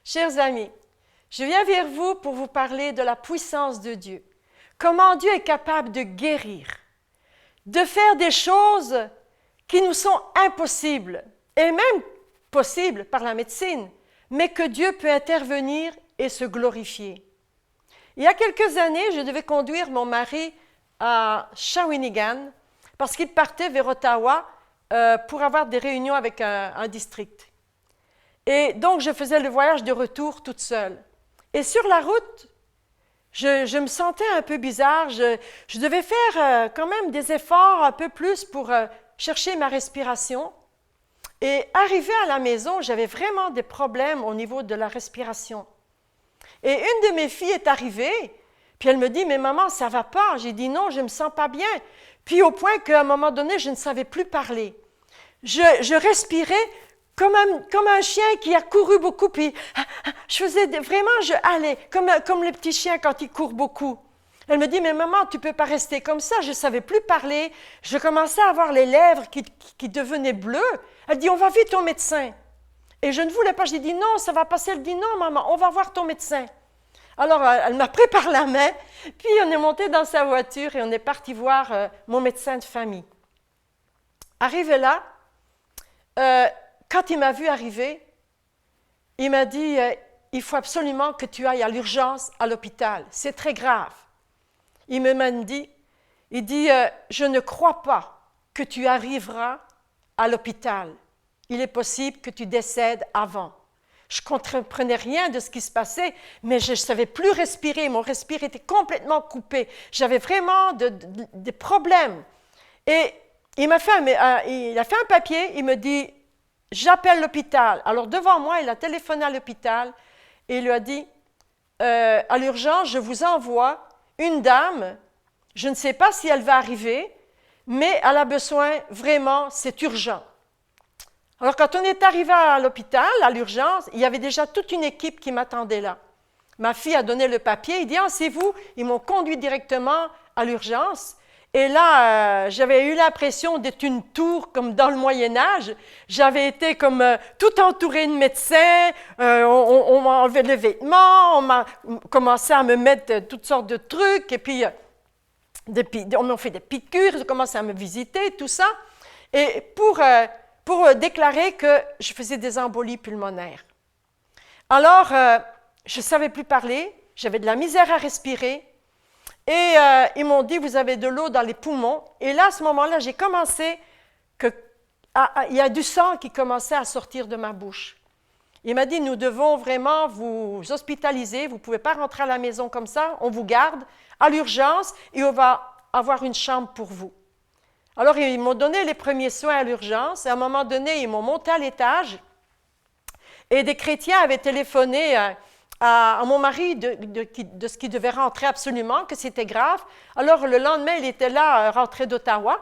Chers amis, je viens vers vous pour vous parler de la puissance de Dieu. Comment Dieu est capable de guérir, de faire des choses qui nous sont impossibles, et même possibles par la médecine, mais que Dieu peut intervenir et se glorifier. Il y a quelques années, je devais conduire mon mari à Shawinigan parce qu'il partait vers Ottawa pour avoir des réunions avec un district. Et donc, je faisais le voyage de retour toute seule. Et sur la route, je me sentais un peu bizarre. Je devais faire quand même des efforts un peu plus pour chercher ma respiration. Et arrivé à la maison, j'avais vraiment des problèmes au niveau de la respiration. Et une de mes filles est arrivée, puis elle me dit « Mais maman, ça ne va pas. » J'ai dit « Non, je ne me sens pas bien. » Puis au point qu'à un moment donné, je ne savais plus parler. Je respirais comme un chien qui a couru beaucoup, puis je faisais vraiment, je halais, comme le petit chien quand il court beaucoup. Elle me dit, mais maman, tu ne peux pas rester comme ça, je ne savais plus parler, je commençais à avoir les lèvres qui devenaient bleues. Elle dit, on va vite au médecin. Et je ne voulais pas, j'ai dit, non, ça va passer. Elle dit, non, maman, on va voir ton médecin. Alors, elle m'a pris par la main, puis on est monté dans sa voiture et on est parti voir mon médecin de famille. Arrivé là, quand il m'a vu arriver, il m'a dit « Il faut absolument que tu ailles à l'urgence à l'hôpital. C'est très grave. » Il me m'a dit « Je ne crois pas que tu arriveras à l'hôpital. Il est possible que tu décèdes avant. » Je ne comprenais rien de ce qui se passait, mais je ne savais plus respirer. Mon respire était complètement coupé. J'avais vraiment des problèmes. Et il a fait un papier, il me dit « J'appelle l'hôpital. » Alors devant moi, il a téléphoné à l'hôpital et il lui a dit « À l'urgence, je vous envoie une dame, je ne sais pas si elle va arriver, mais elle a besoin, vraiment, c'est urgent. » Alors quand on est arrivé à l'hôpital, à l'urgence, il y avait déjà toute une équipe qui m'attendait là. Ma fille a donné le papier, il dit « Ah, c'est vous ?» Ils m'ont conduit directement à l'urgence. Et là, j'avais eu l'impression d'être une tour comme dans le Moyen-Âge. J'avais été comme tout entourée de médecins. On m'a enlevé les vêtements, on m'a commencé à me mettre toutes sortes de trucs. Et puis, on m'a fait des piqûres, ils ont commencé à me visiter, tout ça. Et pour déclarer que je faisais des embolies pulmonaires. Alors, je ne savais plus parler, j'avais de la misère à respirer. Et ils m'ont dit, vous avez de l'eau dans les poumons. Et là, à ce moment-là, j'ai commencé il y a du sang qui commençait à sortir de ma bouche. Il m'a dit, nous devons vraiment vous hospitaliser. Vous ne pouvez pas rentrer à la maison comme ça. On vous garde à l'urgence et on va avoir une chambre pour vous. Alors, ils m'ont donné les premiers soins à l'urgence. Et à un moment donné, ils m'ont monté à l'étage. Et des chrétiens avaient téléphoné à mon mari de ce qu'il devait rentrer absolument, que c'était grave. Alors, le lendemain, il était là, rentré d'Ottawa.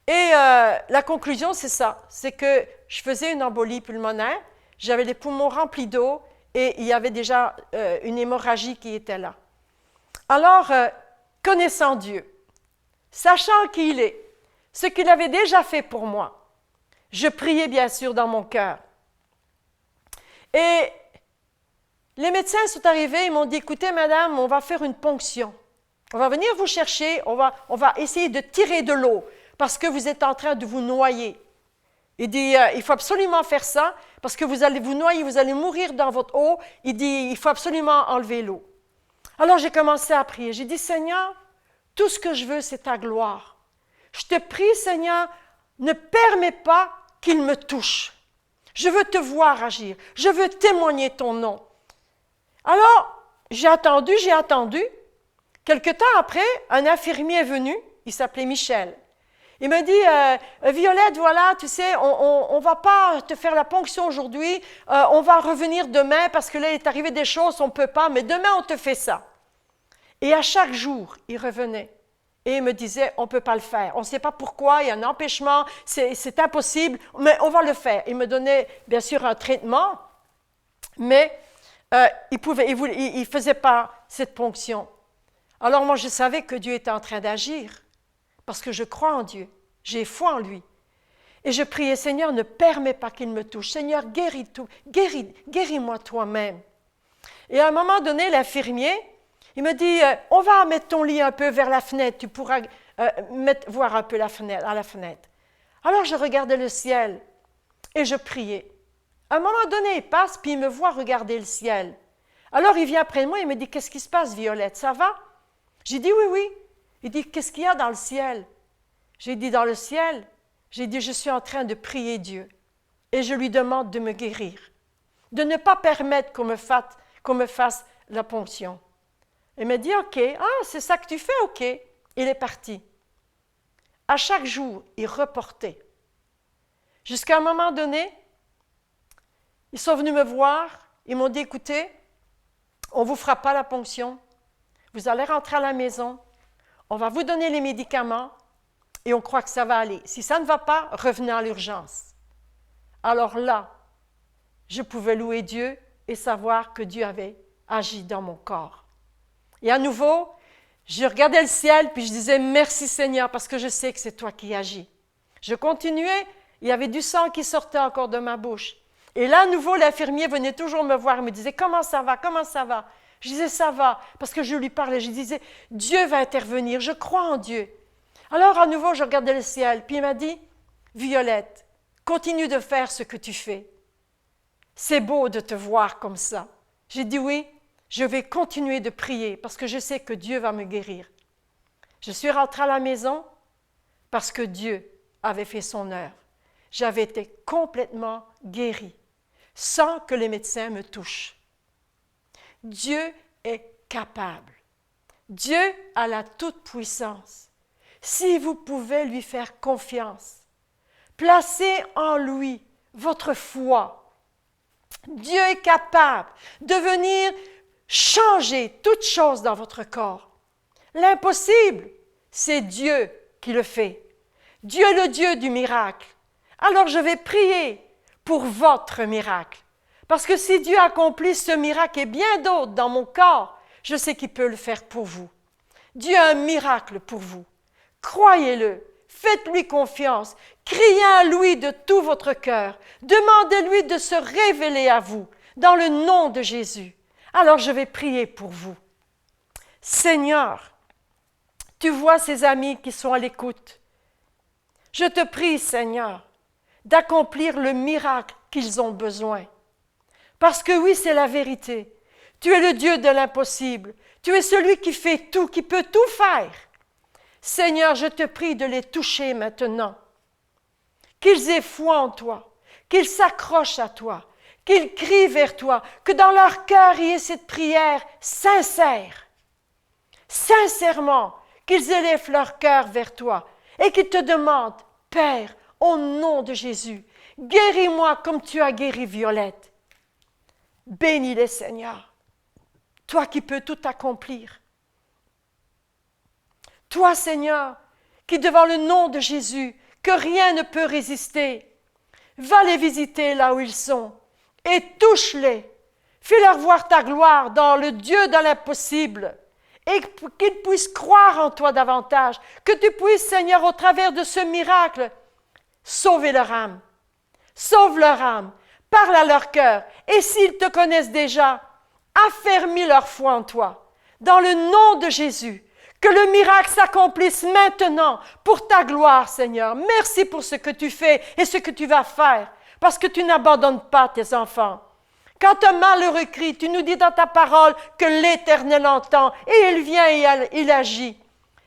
Et la conclusion, c'est ça. C'est que je faisais une embolie pulmonaire, j'avais les poumons remplis d'eau et il y avait déjà une hémorragie qui était là. Alors, connaissant Dieu, sachant qui il est, ce qu'il avait déjà fait pour moi, je priais bien sûr dans mon cœur. Et les médecins sont arrivés, ils m'ont dit, écoutez madame, on va faire une ponction. On va venir vous chercher, on va essayer de tirer de l'eau parce que vous êtes en train de vous noyer. Il dit, il faut absolument faire ça parce que vous allez vous noyer, vous allez mourir dans votre eau. Il dit, il faut absolument enlever l'eau. Alors j'ai commencé à prier. J'ai dit, Seigneur, tout ce que je veux, c'est ta gloire. Je te prie, Seigneur, ne permets pas qu'il me touche. Je veux te voir agir. Je veux témoigner ton nom. Alors, j'ai attendu. Quelque temps après, un infirmier est venu, il s'appelait Michel. Il me dit, Violette, voilà, tu sais, on ne va pas te faire la ponction aujourd'hui, on va revenir demain parce que là, il est arrivé des choses, on ne peut pas, mais demain, on te fait ça. Et à chaque jour, il revenait et il me disait, on ne peut pas le faire. On ne sait pas pourquoi, il y a un empêchement, c'est impossible, mais on va le faire. Il me donnait, bien sûr, un traitement, mais il ne faisait pas cette ponction. Alors moi, je savais que Dieu était en train d'agir, parce que je crois en Dieu, j'ai foi en lui. Et je priais, Seigneur, ne permets pas qu'il me touche. Seigneur, guéris-moi toi-même. Et à un moment donné, l'infirmier, il me dit, on va mettre ton lit un peu vers la fenêtre, tu pourras voir un peu à la fenêtre. Alors je regardais le ciel et je priais. À un moment donné, il passe, puis il me voit regarder le ciel. Alors il vient près de moi et il me dit, qu'est-ce qui se passe, Violette, ça va? J'ai dit, oui, oui. Il dit, qu'est-ce qu'il y a dans le ciel? J'ai dit, dans le ciel, j'ai dit, je suis en train de prier Dieu et je lui demande de me guérir, de ne pas permettre qu'on me fasse la ponction. Il m'a dit, OK, c'est ça que tu fais, OK. Il est parti. À chaque jour, il reportait. Jusqu'à un moment donné, ils sont venus me voir, ils m'ont dit, écoutez, on ne vous fera pas la ponction, vous allez rentrer à la maison, on va vous donner les médicaments et on croit que ça va aller. Si ça ne va pas, revenez à l'urgence. Alors là, je pouvais louer Dieu et savoir que Dieu avait agi dans mon corps. Et à nouveau, je regardais le ciel puis je disais merci Seigneur parce que je sais que c'est toi qui agis. Je continuais, il y avait du sang qui sortait encore de ma bouche. Et là, à nouveau, l'infirmier venait toujours me voir et me disait « Comment ça va? Comment ça va? » Je disais « Ça va » parce que je lui parlais. Je disais « Dieu va intervenir, je crois en Dieu. » Alors à nouveau, je regardais le ciel puis il m'a dit « Violette, continue de faire ce que tu fais. C'est beau de te voir comme ça. » J'ai dit « Oui, je vais continuer de prier parce que je sais que Dieu va me guérir. » Je suis rentrée à la maison parce que Dieu avait fait son œuvre. J'avais été complètement guérie, sans que les médecins me touchent. Dieu est capable. Dieu a la toute-puissance. Si vous pouvez lui faire confiance, placez en lui votre foi. Dieu est capable de venir changer toute chose dans votre corps. L'impossible, c'est Dieu qui le fait. Dieu est le Dieu du miracle. Alors je vais prier pour votre miracle. Parce que si Dieu accomplit ce miracle et bien d'autres dans mon corps, je sais qu'il peut le faire pour vous. Dieu a un miracle pour vous. Croyez-le, faites-lui confiance, criez à lui de tout votre cœur, demandez-lui de se révéler à vous dans le nom de Jésus. Alors je vais prier pour vous. Seigneur, tu vois ces amis qui sont à l'écoute. Je te prie, Seigneur, d'accomplir le miracle qu'ils ont besoin. Parce que oui, c'est la vérité. Tu es le Dieu de l'impossible. Tu es celui qui fait tout, qui peut tout faire. Seigneur, je te prie de les toucher maintenant. Qu'ils aient foi en toi, qu'ils s'accrochent à toi, qu'ils crient vers toi, que dans leur cœur il y ait cette prière sincère. Sincèrement, qu'ils élèvent leur cœur vers toi et qu'ils te demandent, Père, au nom de Jésus, guéris-moi comme tu as guéri Violette. Bénis-les, Seigneur, toi qui peux tout accomplir. Toi, Seigneur, qui devant le nom de Jésus, que rien ne peut résister, va les visiter là où ils sont et touche-les. Fais-leur voir ta gloire dans le Dieu de l'impossible et qu'ils puissent croire en toi davantage, que tu puisses, Seigneur, au travers de ce miracle, sauver leur âme. Sauve leur âme, parle à leur cœur et s'ils te connaissent déjà, affermis leur foi en toi. Dans le nom de Jésus, que le miracle s'accomplisse maintenant pour ta gloire, Seigneur. Merci pour ce que tu fais et ce que tu vas faire, parce que tu n'abandonnes pas tes enfants. Quand un malheureux crie, tu nous dis dans ta parole que l'Éternel entend et il vient et il agit.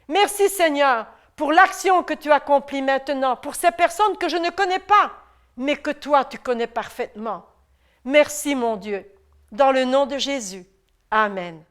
Merci, Seigneur, pour l'action que tu accomplis maintenant, pour ces personnes que je ne connais pas, mais que toi, tu connais parfaitement. Merci, mon Dieu. Dans le nom de Jésus. Amen.